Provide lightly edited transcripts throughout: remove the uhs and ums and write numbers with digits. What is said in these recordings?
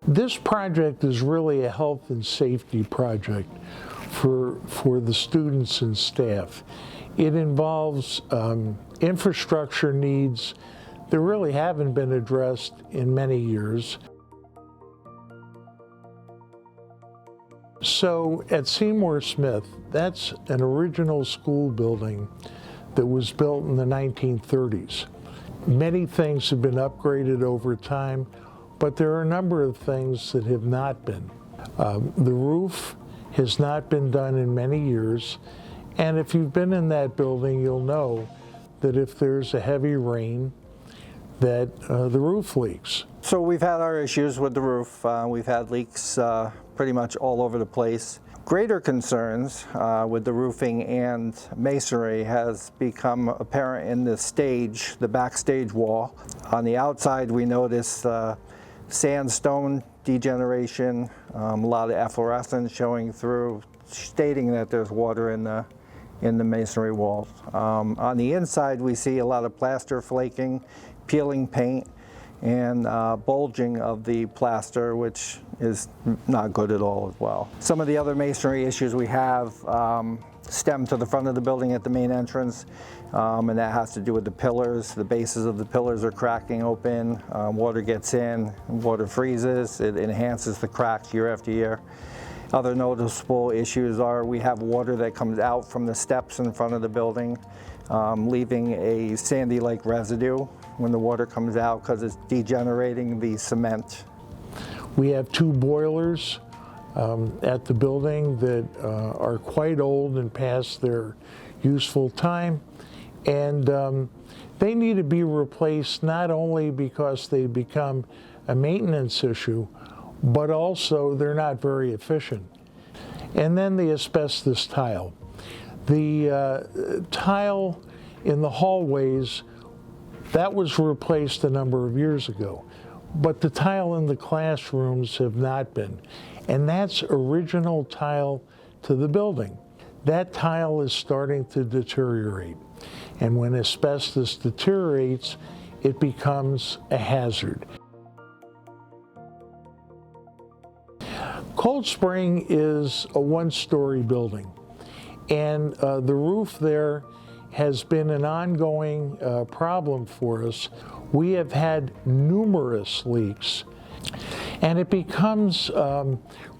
This project is really a health and safety project for the students and staff. It involves infrastructure needs that really haven't been addressed in many years. So at Seymour Smith, that's an original school building that was built in the 1930s. Many things have been upgraded over time, but there are a number of things that have not been. The roof has not been done in many years, and if you've been in that building, you'll know that if there's a heavy rain, that the roof leaks. So we've had our issues with the roof. We've had leaks pretty much all over the place. Greater concerns with the roofing and masonry has become apparent in the backstage wall. On the outside, we notice sandstone degeneration, a lot of efflorescence showing through, stating that there's water in the masonry walls. On the inside, we see a lot of plaster flaking, peeling paint, and bulging of the plaster, which is not good at all as well. Some of the other masonry issues we have stem to the front of the building at the main entrance, and that has to do with the pillars. The bases of the pillars are cracking open, water gets in, water freezes, it enhances the cracks year after year. Other noticeable issues are we have water that comes out from the steps in front of the building, leaving a sandy-like residue when the water comes out because it's degenerating the cement. We have 2 boilers at the building that are quite old and past their useful time, and they need to be replaced not only because they become a maintenance issue, but also they're not very efficient. And then the asbestos tile. The tile in the hallways, that was replaced a number of years ago, but the tile in the classrooms have not been. And that's original tile to the building. That tile is starting to deteriorate. And when asbestos deteriorates, it becomes a hazard. Cold Spring is a 1-story building, and the roof there has been an ongoing problem for us. We have had numerous leaks, and it becomes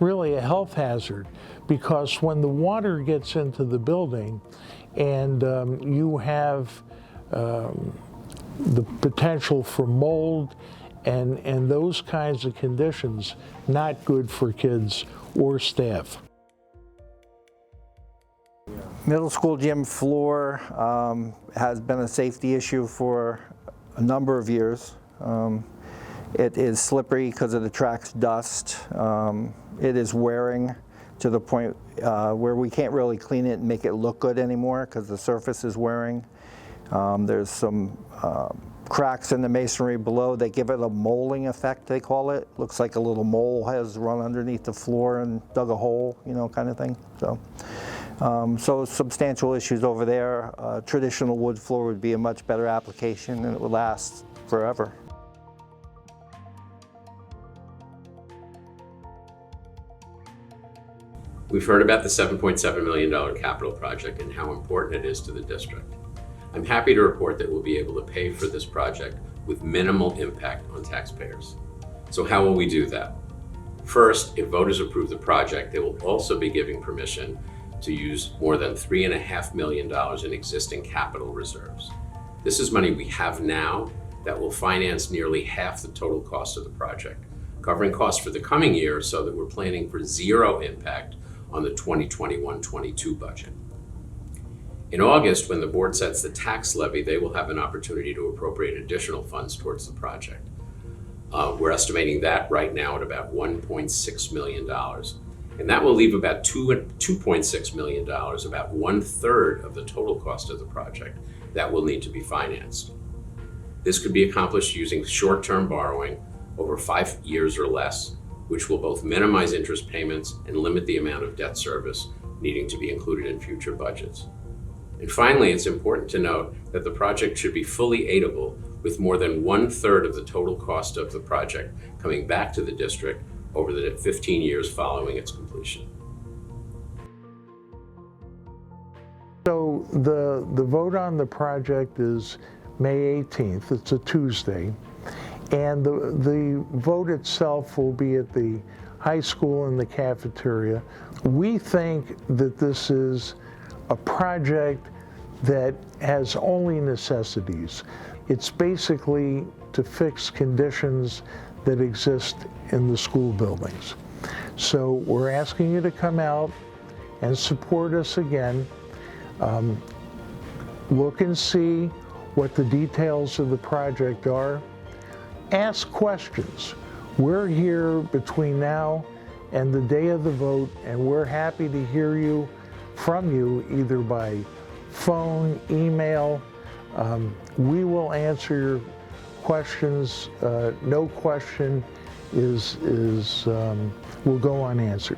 really a health hazard, because when the water gets into the building and you have the potential for mold and those kinds of conditions, not good for kids or staff. Middle school gym floor has been a safety issue for a number of years. It is slippery because of the track's dust. It is wearing to the point where we can't really clean it and make it look good anymore because the surface is wearing. There's some cracks in the masonry below. They give it a molding effect, they call it. Looks like a little mole has run underneath the floor and dug a hole, you know, kind of thing. So substantial issues over there. Traditional wood floor would be a much better application, and it would last forever. We've heard about the $7.7 million capital project and how important it is to the district. I'm happy to report that we'll be able to pay for this project with minimal impact on taxpayers. So how will we do that? First, if voters approve the project, they will also be giving permission to use more than $3.5 million in existing capital reserves. This is money we have now that will finance nearly half the total cost of the project, covering costs for the coming year so that we're planning for zero impact on the 2021-22 budget. In August, when the board sets the tax levy, they will have an opportunity to appropriate additional funds towards the project. We're estimating that right now at about $1.6 million. And that will leave about $2.6 million, about 1/3 of the total cost of the project, that will need to be financed. This could be accomplished using short-term borrowing over 5 years or less, which will both minimize interest payments and limit the amount of debt service needing to be included in future budgets. And finally, it's important to note that the project should be fully aidable, with more than 1/3 of the total cost of the project coming back to the district over the 15 years following its completion. So the vote on the project is May 18th. It's a Tuesday. And the vote itself will be at the high school in the cafeteria. We think that this is a project that has only necessities. It's basically to fix conditions that exist in the school buildings. So we're asking you to come out and support us again. Look and see what the details of the project are. Ask questions. We're here between now and the day of the vote, and we're happy to hear from you either by phone, email. We will answer your questions. No question will go unanswered.